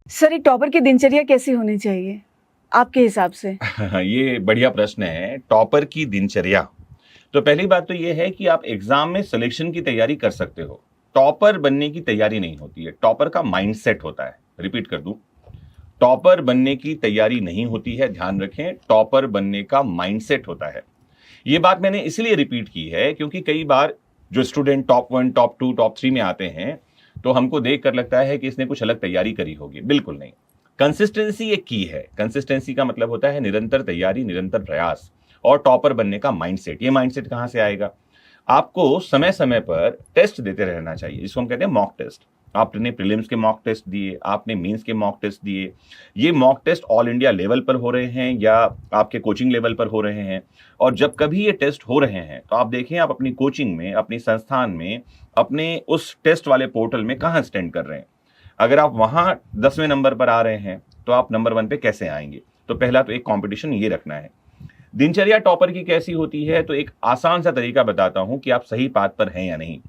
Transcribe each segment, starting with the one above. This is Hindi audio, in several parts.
सर, एक टॉपर की दिनचर्या कैसी होनी चाहिए आपके हिसाब से? ये बढ़िया प्रश्न है। टॉपर की दिनचर्या, तो पहली बात तो ये है कि आप एग्जाम में सिलेक्शन की तैयारी कर सकते हो। टॉपर बनने की तैयारी नहीं होती है, टॉपर का माइंडसेट होता है। रिपीट कर दूं, टॉपर बनने की तैयारी नहीं होती है, ध्यान रखें, टॉपर बनने का माइंडसेट होता है। ये बात मैंने इसलिए रिपीट की है क्योंकि कई बार जो स्टूडेंट टॉप 1, टॉप 2, टॉप 3 में आते हैं तो हमको देख कर लगता है कि इसने कुछ अलग तैयारी करी होगी। बिल्कुल नहीं। कंसिस्टेंसी एक की है। कंसिस्टेंसी का मतलब होता है निरंतर तैयारी, निरंतर प्रयास और टॉपर बनने का माइंडसेट। ये माइंडसेट कहां से आएगा? आपको समय समय पर टेस्ट देते रहना चाहिए, जिसको हम कहते हैं मॉक टेस्ट। आपने प्रीलिम्स के मॉक टेस्ट दिए, आपने मेंस के मॉक टेस्ट दिए। ये mock test all India level पर हो रहे हैं या आपके कोचिंग लेवल पर हो रहे हैं। और जब कभी ये टेस्ट हो रहे हैं तो आप देखें, आप अपनी कोचिंग में, अपनी संस्थान में, अपने उस टेस्ट वाले पोर्टल में कहाँ स्टैंड कर रहे हैं। अगर आप वहां 10वें नंबर पर आ रहे हैं तो आप नंबर 1 पे कैसे आएंगे? तो पहला तो एक कंपटीशन ये रखना है। दिनचर्या टॉपर की कैसी होती है, तो एक आसान सा तरीका बताता हूं कि आप सही पाथ पर हैं या नहीं।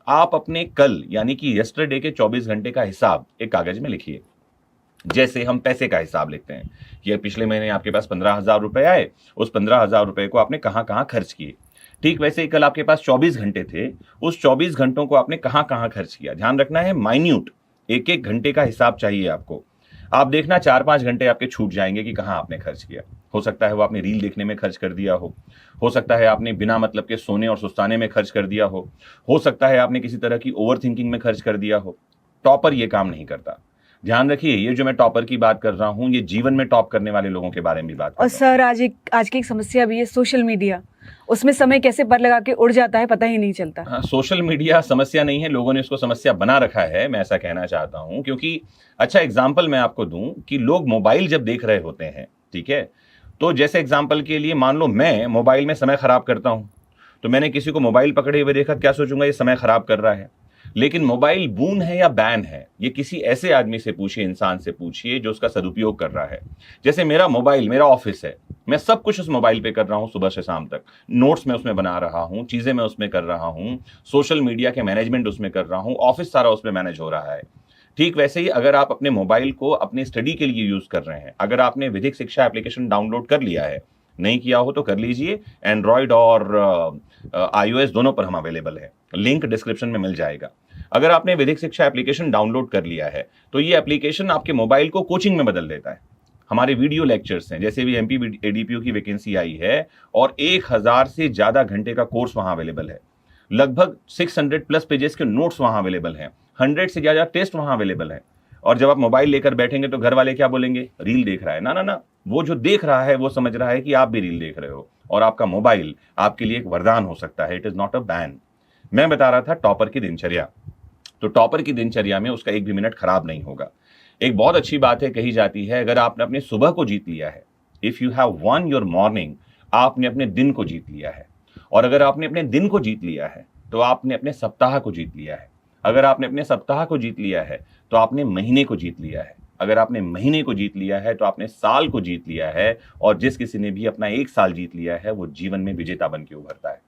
आप अपने कल यानी कि यस्टरडे के 24 घंटे का हिसाब एक कागज में लिखिए। जैसे हम पैसे का हिसाब लिखते हैं कि पिछले महीने आपके पास 15,000 रुपए आए, उस 15,000 रुपए को आपने कहां कहां खर्च किए। ठीक वैसे ही कल आपके पास 24 घंटे थे, उस 24 घंटों को आपने कहां कहां खर्च किया। ध्यान रखना है, माइन्यूट एक एक घंटे का हिसाब चाहिए आपको। आप देखना 4-5 घंटे आपके छूट जाएंगे कि कहां आपने खर्च किया। हो सकता है वो आपने रील देखने में खर्च कर दिया हो सकता है आपने बिना मतलब के सोने और सुस्ताने में खर्च कर दिया हो सकता है आपने किसी तरह की ओवर थिंकिंग में खर्च कर दिया हो। टॉपर ये काम नहीं करता। ध्यान रखिए, ये जो मैं टॉपर की बात कर रहा हूं, ये जीवन में टॉप करने वाले लोगों के बारे में भी बात कर और रहा हूं। सर, आज की एक समस्या भी है सोशल मीडिया। उसमें समय कैसे पर लगा के उड़ जाता है, पता ही नहीं चलता। हाँ, सोशल मीडिया समस्या नहीं है, लोगों ने इसको समस्या बना रखा है, मैं ऐसा कहना चाहता हूं। क्योंकि अच्छा एग्जाम्पल मैं आपको दूं कि लोग मोबाइल जब देख रहे होते हैं, ठीक है, तो जैसे एग्जाम्पल के लिए मान लो मैं मोबाइल में समय खराब करता हूं, तो मैंने किसी को मोबाइल पकड़े हुए देखा, क्या सोचूंगा? ये समय खराब कर रहा है। लेकिन मोबाइल बून है या बैन है, ये किसी ऐसे आदमी से पूछिए, इंसान से पूछिए जो उसका सदुपयोग कर रहा है। जैसे मेरा मोबाइल मेरा ऑफिस है, मैं सब कुछ उस मोबाइल पे कर रहा हूं सुबह से शाम तक। नोट्स में उसमें बना रहा हूं, चीजें मैं उसमें कर रहा हूं, सोशल मीडिया के मैनेजमेंट उसमें कर रहा हूं, ऑफिस सारा उसमें मैनेज हो रहा है। ठीक वैसे ही अगर आप अपने मोबाइल को अपनी स्टडी के लिए यूज कर रहे हैं, अगर आपने विधिक शिक्षा एप्लीकेशन डाउनलोड कर लिया है, नहीं किया हो तो कर लीजिए। एंड्रॉयड और iOS दोनों पर हम अवेलेबल है, लिंक डिस्क्रिप्शन में मिल जाएगा। अगर आपने विधिक शिक्षा एप्लीकेशन डाउनलोड कर लिया है तो ये एप्लीकेशन आपके मोबाइल को कोचिंग में बदल देता है। हमारे वीडियो लेक्चर्स हैं, जैसे भी एमपी एडीपीयू की वैकेंसी आई है और 1000 से ज्यादा घंटे का कोर्स वहां अवेलेबल है। लगभग 600 प्लस पेजेस के नोट्स वहां अवेलेबल हैं, 100 से ज्यादा टेस्ट वहां अवेलेबल है। और जब आप मोबाइल लेकर बैठेंगे तो घर वाले क्या बोलेंगे? रील देख रहा है। ना ना ना, वो जो देख रहा है वो समझ रहा है कि आप भी रील देख रहे हो, और आपका मोबाइल आपके लिए एक वरदान हो सकता है। It is not a ban. मैं बता रहा था टॉपर की दिनचर्या, तो टॉपर की दिनचर्या में उसका एक भी मिनट खराब नहीं होगा। एक बहुत अच्छी बात है, कही जाती है, अगर आपने अपने सुबह को जीत लिया है, if you have one your morning, आपने अपने दिन को जीत लिया है। और अगर आपने अपने दिन को जीत लिया है तो आपने अपने सप्ताह को जीत लिया है। अगर आपने अपने सप्ताह को जीत लिया है तो आपने महीने को जीत लिया है। अगर आपने महीने को जीत लिया है तो आपने साल को जीत लिया है। और जिस किसी ने भी अपना 1 साल जीत लिया है वो जीवन में विजेता बन के उभरता है।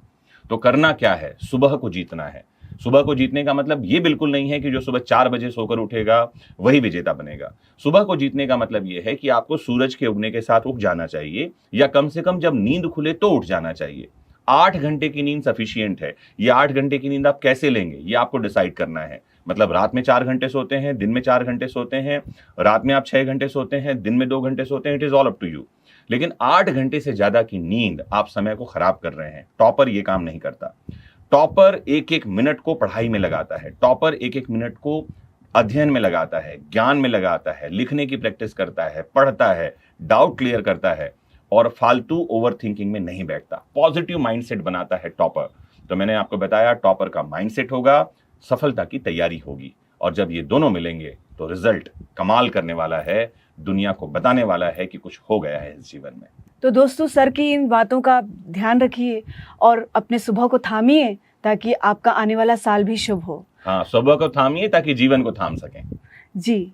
तो करना क्या है? सुबह को जीतना है। सुबह को जीतने का मतलब ये बिल्कुल नहीं है कि जो सुबह 4 बजे सोकर उठेगा वही विजेता बनेगा। सुबह को जीतने का मतलब ये है कि आपको सूरज के उगने के साथ उठ जाना चाहिए, या कम से कम जब नींद खुले तो उठ जाना चाहिए। 8 घंटे की नींद सफिशियंट है। ये 8 घंटे की नींद आप कैसे लेंगे ये आपको डिसाइड करना है। मतलब रात में 4 घंटे सोते हैं, दिन में 4 घंटे सोते हैं, रात में आप 6 घंटे सोते हैं, दिन में 2 घंटे सोते हैं, it is all up to you. लेकिन 8 घंटे से ज्यादा की नींद आप समय को खराब कर रहे हैं। टॉपर ये काम नहीं करता। टॉपर एक एक मिनट को पढ़ाई में लगाता है। टॉपर एक एक मिनट को अध्ययन में लगाता है, ज्ञान में लगाता है, लिखने की प्रैक्टिस करता है, पढ़ता है, डाउट क्लियर करता है और फालतू ओवर थिंकिंग में नहीं बैठता। पॉजिटिव माइंडसेट बनाता है टॉपर। तो मैंने आपको बताया, टॉपर का माइंडसेट होगा, सफलता की तैयारी होगी, और जब ये दोनों मिलेंगे तो रिजल्ट कमाल करने वाला है, दुनिया को बताने वाला है कि कुछ हो गया है इस जीवन में। तो दोस्तों, सर की इन बातों का ध्यान रखिए और अपने सुबह को थामिए ताकि आपका आने वाला साल भी शुभ हो। हाँ, सुबह को थामिए ताकि जीवन को थाम सकें। जी।